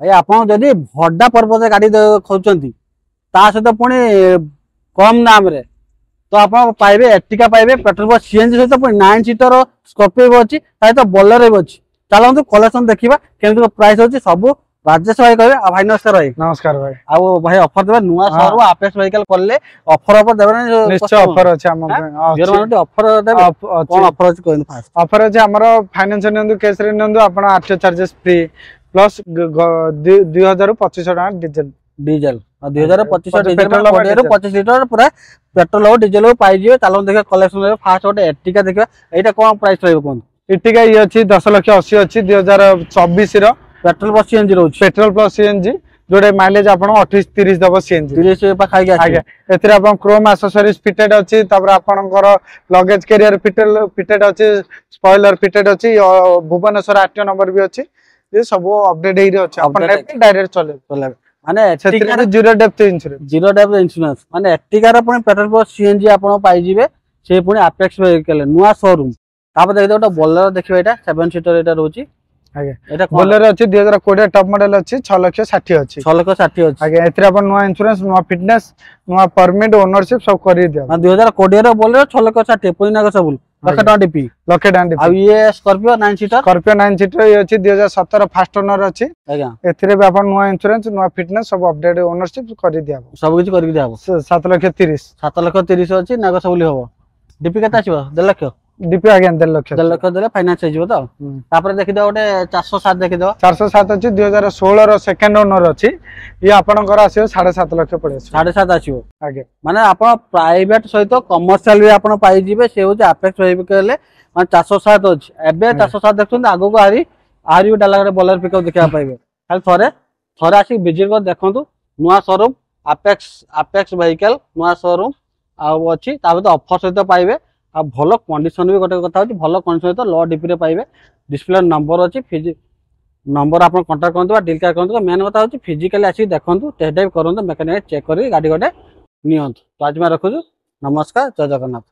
भाई आपन जदि भड्डा पर्पज गाड़ी खोजचंती ता सहित पुणी कम दाम रे तो आप पाइबे एर्टिगा पाइबे पेट्रोल पर सीएनजी सहित पुणी 9 सीटर स्कॉर्पियो अच्छी सहित बोलेरो भी अच्छी चलतु कलेक्शन देखा केमती प्राइस अच्छी सब राजेश भाई कहे भाई नमस्कार भाई। नमस्कार भाई। आउ भाई ऑफर देबे नुआ शहर आपेक्स व्हीकल करले ऑफर देबे ना निश्चय ऑफर अछि हम जीरो ऑफर देबे कोन ऑफर अछि कोन फास्ट ऑफर अछि हमरो फाइनेंस नंदु केस रे नंदु आपण आरटीओ चार्जेस फ्री प्लस 2250 टका डीजल 2025 डीजल 25 लीटर पूरा पेट्रोल हो डीजल हो पाई जिवे चलो देखा कलेक्शन फास्ट गोटे एर्टिगा देखा एटा कोन प्राइस रहबो कोन एर्टिगा ये अछि 10,80,000 अछि 2024 रो पेट्रोल प्लस सीएनजी रहउछ पेट्रोल प्लस सीएनजी जोडे माइलेज आपण 28-30 दबो सीएनजी 30 पा खाइ आगे एथरे आपण क्रोम एक्सेसरीज फिटेड अछि तबर आपणकर लगेज कैरियर फिटेड अछि स्पॉइलर फिटेड अछि भुवनेश्वर आरटीओ नंबर भी अछि ये सब अपडेट हेइ रे अछि आपण डायरेक्ट चले माने एर्टिगा जीरो डेप्थ इंश्योरेंस माने एर्टिगा रे पुणी पेट्रोल प्लस सीएनजी आपण पाई जिवे से पुणी अपेक्स व्हीकल नुआ शोरूम तापर देखि गोटे बोलेरो देखिबे एटा 7 सीटर एटा रहउची आगे एटा बोलेरो अछि 2020 टॉप मॉडल अछि 6,60,000 अछि 6,60,000 अछि आगे एथरे अपन नुआ इंश्योरेंस नुआ फिटनेस नुआ परमिट ओनरशिप सब करि दिया 2020 रो बोलेरो 6,60,000 पुइना का सब लखे टका डीपी आ ये स्कॉर्पियो 9 सीटर ये अछि 2017 फास्ट ओनर अछि आज्ञा एथरे भी अपन नुआ इंश्योरेंस नुआ फिटनेस सब अपडेट ओनरशिप करि दिया सब किछ करि दिया 7,30,000 अछि नाग सबली हो डीपी केता आछो 1.5 लाख डीपी आगे 1.5 लाख देले फाइनेंस हो तो तापर देखि दो गोटे 407 देखि दो 407 अछि 2016 रो सेकंड ओनर अछि ये आपनकर आसीयो 7.5 लाख पड़े 7.5 आछियो आगे माने आपण प्राइवेट सहित कमर्शियल भी आपण पाई जिवे से हो अपेक्स व्हीकल माने 407 अछि एबे 407 देखुन आगो को आरी डाला रे बोलर पिकअप देखा पाइबे खाली थरे आसी विजिट कर देखंतु नुआ शोरूम अपेक्स व्हीकल नुआ शोरूम आ अछि ताबे तो ऑफर सहित पाइबे आ भलो कंडीशन भी गोटे कथा होची भलो कंडीशन तो लो डीपी रे पाइबे डिस्प्ले नंबर अछि नंबर आपण कांटेक्ट करंतु डील का करंतु मेन कथा होची फिजिकली आसी देखंतु टेस्ट ड्राइव करंतु मैकेनिक चेक करी गाडी गोटे नियंतु तो आज मैं रखुछु नमस्कार जय जगन्नाथ।